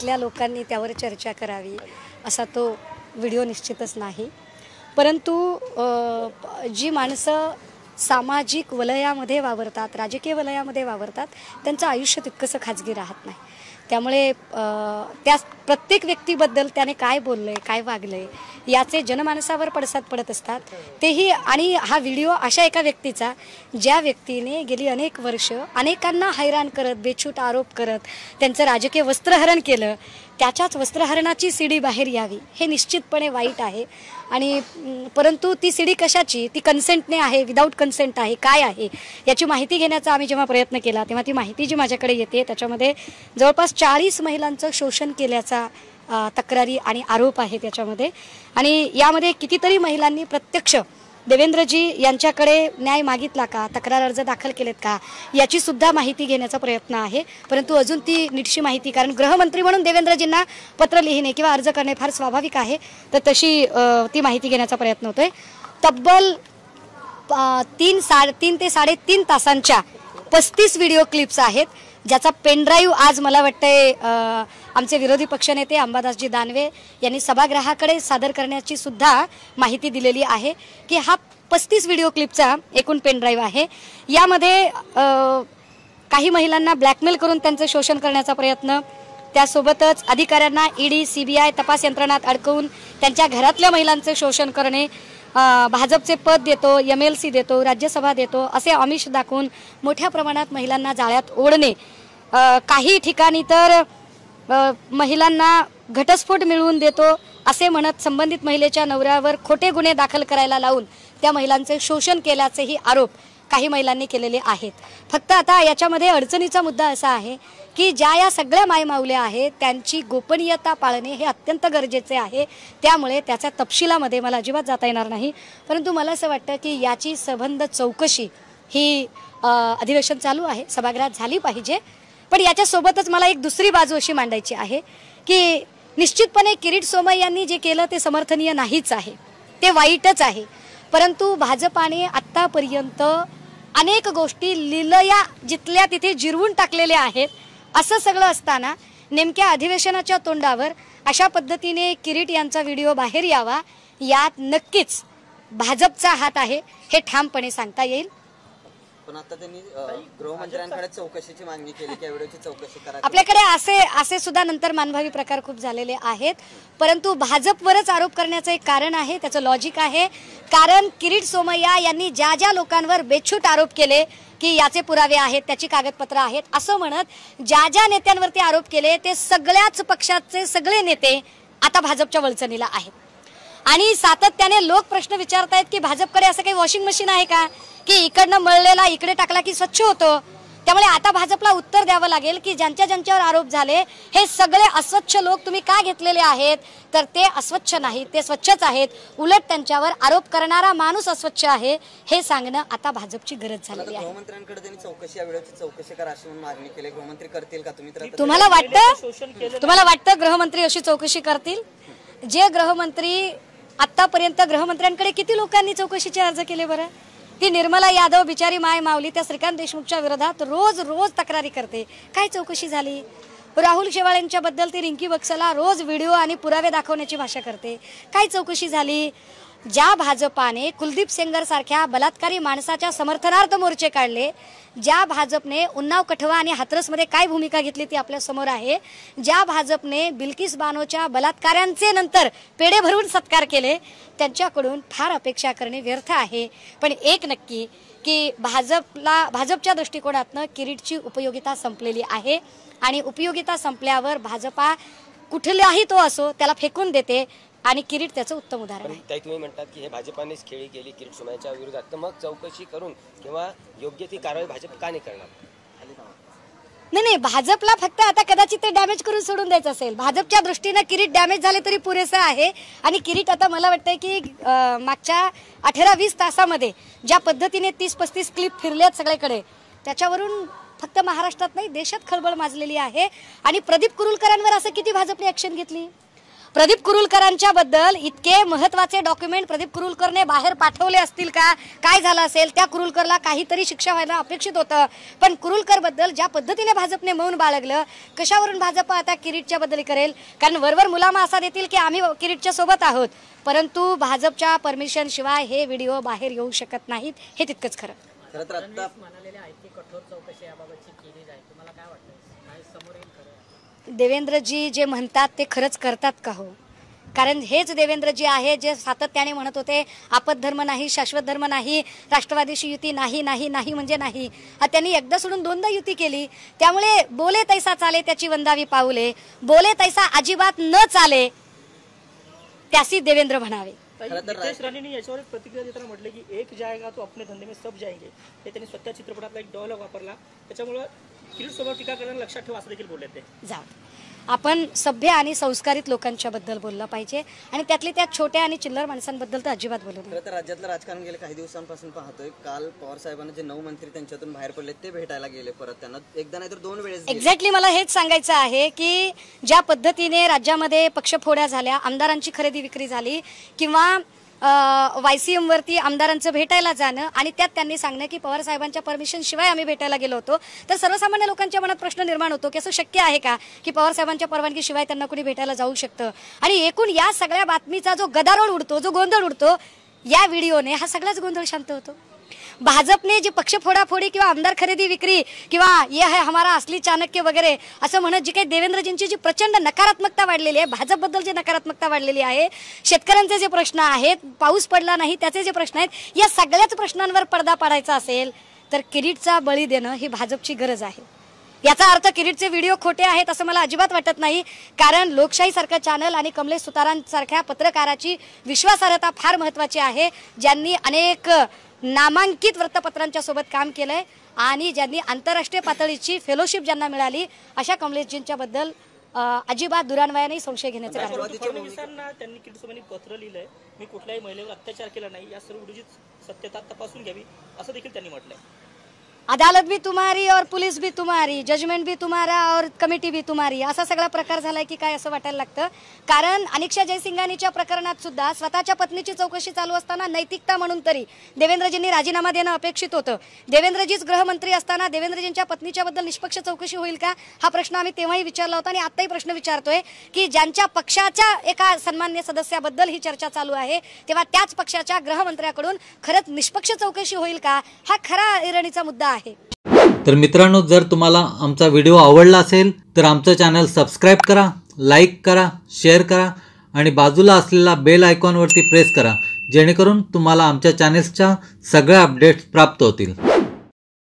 समाजातल्या लोकांनी त्यावर चर्चा करावी असा तो व्हिडिओ निश्चितच नाही। परंतु जी माणसं सामाजिक वलयामध्ये वावरतात, राजकीय वलयामध्ये वावरतात, त्यांचं आयुष्य तितकंसं खाजगी राहत नाही। त्यामुळे त्या प्रत्येक व्यक्तीबद्दल त्याने काय बोलले, काय वागले याचे जनमानसावर पडसाद पडत असतात। तेही आणि हा व्हिडिओ अशा एका व्यक्तीचा ज्या व्यक्तीने गेली अनेक वर्ष अनेकांना हैराण करत, बेछूट आरोप करत त्यांचं राजकीय वस्त्रहरण केलं, त्याच्याच वस्त्रहरणाची सीडी बाहेर यावी हे निश्चितपणे वाईट आहे। आणि परंतु ती सीडी कशाची, ती कन्सेंटने आहे, विदाऊट कन्सेंट आहे, काय आहे याची माहिती घेण्याचा आम्ही जेव्हा प्रयत्न केला तेव्हा ती माहिती जी माझ्याकडे येते त्याच्यामध्ये जवळपास 40 महिलांचं शोषण केल्याचा तक्रारी आणि आरोप आहे त्याच्यामध्ये। आणि यामध्ये कितीतरी महिलांनी प्रत्यक्ष देवेंद्रजी यांच्याकडे न्याय मागितला का, तक्रार अर्ज दाखल केलेत का याची सुद्धा माहिती घेण्याचा प्रयत्न आहे। परंतु अजून ती नीटशी माहिती, कारण गृहमंत्री म्हणून देवेंद्रजींना पत्र लिहिणे किंवा अर्ज करणे फार स्वाभाविक आहे, तर तशी ती माहिती घेण्याचा प्रयत्न होतोय। तब्बल 3 ते 3.5 तासांच्या 35 व्हिडिओ क्लिप्स आहेत, ज्याचा पेनड्राईव्ह आज मला वाटतंय आमचे विरोधी पक्षनेते अंबादासजी दानवे यांनी सभागृहाकडे सादर करण्याची सुद्धा माहिती दिलेली आहे की हा 35 व्हिडिओ क्लिपचा एकूण पेनड्राईव्ह आहे। यामध्ये काही महिलांना ब्लॅकमेल करून त्यांचं शोषण करण्याचा प्रयत्न, त्यासोबतच अधिकाऱ्यांना ईडी सीबीआय तपास यंत्रणात अडकवून त्यांच्या घरातल्या महिलांचं शोषण करणे, भाजपचे पद देतो, MLC देतो, राज्यसभा देतो असे आमिष दाखवून मोठ्या प्रमाणात महिलांना जाळ्यात ओढणे, काही ठिकाणी तर महिलांना घटस्फोट मिळवून देतो असे म्हणत संबंधित महिलेच्या नवऱ्यावर खोटे गुन्हे दाखल करायला लावून त्या महिलांचे शोषण केल्याचेही आरोप काही महिलांनी केलेले आहेत। फक्त आता याच्यामध्ये अडचणीचा मुद्दा असा आहे की ज्या या सगळ्या मायमाऊल्या आहेत त्यांची गोपनीयता पाळणे हे अत्यंत गरजेचे आहे। त्यामुळे त्याच्या तपशिलामध्ये मला अजिबात जाता येणार नाही। परंतु मला असं वाटतं की याची सबंध चौकशी ही अधिवेशन चालू आहे, सभागृहात झाली पाहिजे। पण याच्यासोबतच मला एक दुसरी बाजू अशी मांडायची आहे की निश्चितपणे किरीट सोमय्या यांनी जे केलं ते समर्थनीय नाहीच आहे, ते वाईटच आहे। परंतु भाजपाने आत्तापर्यंत अनेक गोष्टी लिलया जिथल्या तिथे जिरवून टाकलेल्या आहेत। असं सगळं असताना नेमक्या अधिवेशनाच्या तोंडावर अशा पद्धतीने किरीट यांचा व्हिडिओ बाहेर यावा यात नक्कीच भाजपचा हात आहे हे ठामपणे सांगता येईल। पण आता त्यांनी गृहमंत्र्यांकडे चौकशीची मागणी केली की व्हिडिओची चौकशी करा। आपल्याकडे असे सुद्धा नंतर मानभावी प्रकार खूप झालेले आहेत, परंतु भाजपवरच आरोप करण्याचं एक कारण आहे, त्याचं लॉजिक आहे। कारण किरीट सोमय्या यांनी ज्या ज्या लोकांवर बेछूट आरोप केले की याचे पुरावे आहेत, त्याची कागदपत्र आहेत असं म्हणत ज्या ज्या नेत्यांवरती आरोप केले ते सगळ्याच पक्षाचे सगळे नेते आता भाजपच्या वळचणीला आहेत। आणि सातत्याने लोक प्रश्न विचारतायत की भाजपकडे असं काही वॉशिंग मशीन आहे का की इकडनं मळलेला इकडे टाकला की स्वच्छ होतो। त्यामुळे आता भाजपला उत्तर द्यावं लागेल की ज्यांच्यावर आरोप झाले हे सगळे अस्वच्छ लोक तुम्ही का घेतलेले आहेत, तर ते अस्वच्छ नाहीत, ते स्वच्छच आहेत, उलट त्यांच्यावर आरोप करणारा माणूस अस्वच्छ आहे हे सांगणं आता भाजपची गरज झालेली आहे। गृहमंत्र्यांकडे त्यांनी चौकशी या व्हिडिओची चौकशी करा अशी मागणी केली, गृहमंत्री करतील का तुम्ही? तुम्हाला वाटतं गृहमंत्री अशी चौकशी करतील? जे गृहमंत्री आतापर्यंत गृहमंत्र्यांकडे किती लोकांनी चौकशीचे अर्ज केले बरं? ती निर्मला यादव बिचारी माय माऊली त्या श्रीकांत देशमुखच्या विरोधात रोज तक्रारी करते, काय चौकशी झाली? राहुल शेवाळेंच्या बद्दल ती रिंकी बक्सला रोज व्हिडिओ आणि पुरावे दाखवण्याची भाषा करते, काय चौकशी झाली? ज्या भाजपाने कुलदीप सेंगर सारख्या बलात्कारी माणसाच्या समर्थनार्थ मोर्चे काढले, ज्या भाजपने उन्नाव कठवा आणि हाथरसमध्ये काय भूमिका घेतली ती आपल्या समोर आहे, ज्या भाजपने बिल्किस बानोच्या बलात्कारांचे नंतर पेढे भरून सत्कार केले, त्यांच्याकडून फार अपेक्षा करणे व्यर्थ आहे। पण एक नक्की की भाजपच्या दृष्टिकोनातनं किरीटची उपयोगिता संपलेली आहे आणि उपयोगिता संपल्यावर भाजपा कुठलाही तो असो त्याला फेकून देते आणि किरीट त्याचं उत्तम उदाहरण आहे। ताई तुम्ही म्हणतात की हे भाजपानेच खेळी केली किरीट सोमय्याच्या विरोधात, तर मग चौकशी करून किंवा योग्य ती कारवाई भाजप का नाही करणार? नाही, भाजपला फक्त आता कदाचित ते डॅमेज करून सोडून द्यायचं असेल। भाजपच्या दृष्टीने किरीट डॅमेज झाले तरी पुरेसं आहे आणि किरीट आता मला वाटतंय की मागच्या 18-20 तासामध्ये ज्या पद्धतीने 30-35 क्लिप फिरल्यात सगळीकडे, त्याच्यावरून फक्त महाराष्ट्रात नाही देशात खळबळ माजलेली आहे। आणि प्रदीप कुरुलकरांवर असं किती भाजपने ऍक्शन घेतली? प्रदीप कुरुलकरांच्या बद्दल इतके महत्त्वाचे डॉक्युमेंट प्रदीप कुरुलकरने बाहेर पाठवले असतील का, काय झालं असेल, त्या कुरुलकरला काहीतरी शिक्षा व्हायला अपेक्षित होतं. पण कुरुलकरबद्दल ज्या पद्धतीने भाजपने मौन बाळगलं, कशावरून भाजप आता किरीटच्या बद्दल करेल? कारण वरवर मुलामा असा देतील की आम्ही किरीटच्या सोबत आहोत, परंतु भाजपच्या परमिशन शिवाय हे व्हिडिओ बाहेर येऊ शकत नाहीत, हे तितकंच खरं. खरं तर आता कठोर चौकशी याबाबतची केली जाईल, तुम्हाला काय वाटतं, काय समोर येईल खरं? देवेंद्रजी जे म्हणतात ते खरंच करतात का हो? कारण हेच देवेंद्रजी आहे जे सातत्याने म्हणत होते आपत धर्म नाही, शाश्वत धर्म नाही, राष्ट्रवादीशी युती नाही नाही नाही म्हणजे नाही. त्यांनी एकदा सोडून दोनदा युती केली. त्यामुळे बोले तैसा चाले त्याची वंदावी पाऊले, बोले तैसा अजिबात न चाले त्यासी देवेंद्र म्हणावे. नितेश राणेंनी याच्यावर एक प्रतिक्रिया देताना म्हटले की एक जाएगा तो अपने धंदे में सब जाएंगे, हे त्यांनी स्वतः चित्रपटातला एक डायलॉग वापरला. त्याच्यामुळे किरीट सोबत टीका करताना लक्षात ठेवा असं देखील बोलले ते. जाऊ, आपण सभ्य आणि संस्कारित लोकांच्या बद्दल बोललं पाहिजे आणि त्यातली त्या छोट्या आणि चिल्लर माणसांबद्दल तर अजिबात बोलू नये. खरं तर राज्यातलं राजकारण गेले काही दिवसांपासून पाहतोय. काल पवार साहेबांना जे 9 मंत्री त्यांच्यातून बाहेर पडले ते भेटायला गेले परत, त्यांना एकदा नाही तर 2 वेळेस. एक्झॅक्टली मला हेच सांगायचं आहे की ज्या पद्धतीने राज्यामध्ये पक्षफोड्या झाल्या, आमदारांची खरेदी विक्री झाली किंवा YCM वरती आमदारांचं भेटायला जाणं आणि त्यात त्यांनी सांगणं की पवार साहेबांच्या परमिशन शिवाय आम्ही भेटायला गेलो होतो, तर सर्वसामान्य लोकांच्या मनात प्रश्न निर्माण होतो की असं शक्य आहे का की पवार साहेबांच्या परवानगी शिवाय त्यांना कोणी भेटायला जाऊ शकतं. आणि एकूण या सगळ्या बातमीचा जो गदारोळ उडतो, जो गोंधळ उडतो, या व्हिडिओने हा सगळाच गोंधळ शांत होतो. भाजपने जी पक्ष फोडाफोडी किंवा आमदार खरेदी विक्री किंवा ये है हमारा असली चाणक्य वगैरे असं म्हणत जी काही देवेंद्रजींची जी प्रचंड नकारात्मकता वाढलेली आहे, भाजपबद्दल जी नकारात्मकता वाढलेली आहे, शेतकऱ्यांचे जे प्रश्न आहेत, पाऊस पडला नाही त्याचे जे प्रश्न आहेत, या सगळ्याच प्रश्नांवर पडदा पाडायचा असेल तर किरीटचा बळी देणं ही भाजपची गरज आहे. याचा अर्थ किरीटचे व्हिडिओ खोटे आहेत असं मला अजिबात वाटत नाही. कारण लोकशाहीसारखं चॅनल आणि कमलेश सुतारांसारख्या पत्रकाराची विश्वासार्हता फार महत्त्वाची आहे, ज्यांनी अनेक नामांकित वृत्तपत्रांच्या सोबत काम केलंय आणि ज्यांनी आंतरराष्ट्रीय पातळीची फेलोशिप ज्यांना मिळाली, अशा कमलेशजींच्या बद्दल अजिबात दुरान्वयाने संशय घेण्याचं कारण. फडणवीसांना त्यांनी किरीटसोबत पत्र लिहिलंय, मी कुठल्याही महिलेवर अत्याचार केला नाही, या सर्व व्हिडिओची सत्यता तपासून घ्यावी असं देखील त्यांनी म्हटलंय. अदालत भी तुम्हारी और पुलिस भी तुम्हारी, जजमेंट भी तुम्हारा और कमिटी भी तुम्हारी, असा सगळा प्रकार झालाय की काय असं वाटायला लागतं. कारण अनिक्षा जयसिंघानीच्या प्रकरणात सुद्धा स्वतःच्या पत्नीची चौकशी चालू असताना नैतिकता म्हणून तरी देवेंद्रजींनी राजीनामा देणं अपेक्षित होतं. देवेंद्रजीच गृहमंत्री असताना देवेंद्रजींच्या पत्नीच्या बद्दल निष्पक्ष चौकशी होईल का, हा प्रश्न आम्ही तेव्हाही विचारला होता आणि आताही प्रश्न विचारतोय की ज्यांच्या पक्षाच्या एका सन्मान्य सदस्याबद्दल ही चर्चा चालू आहे, तेव्हा त्याच पक्षाच्या गृहमंत्र्याकडून खरंच निष्पक्ष चौकशी होईल का, हा खरा ऐरणीचा मुद्दा आहे. तर मित्रांनो, जर तुम्हाला आमचा व्हिडिओ आवडला असेल तर आमचं चॅनल सबस्क्राईब करा, लाईक करा, शेअर करा आणि बाजूला असलेला बेल आयकॉनवरती प्रेस करा, जेणेकरून तुम्हाला आमच्या चॅनल्सच्या सगळ्या अपडेट्स प्राप्त होतील.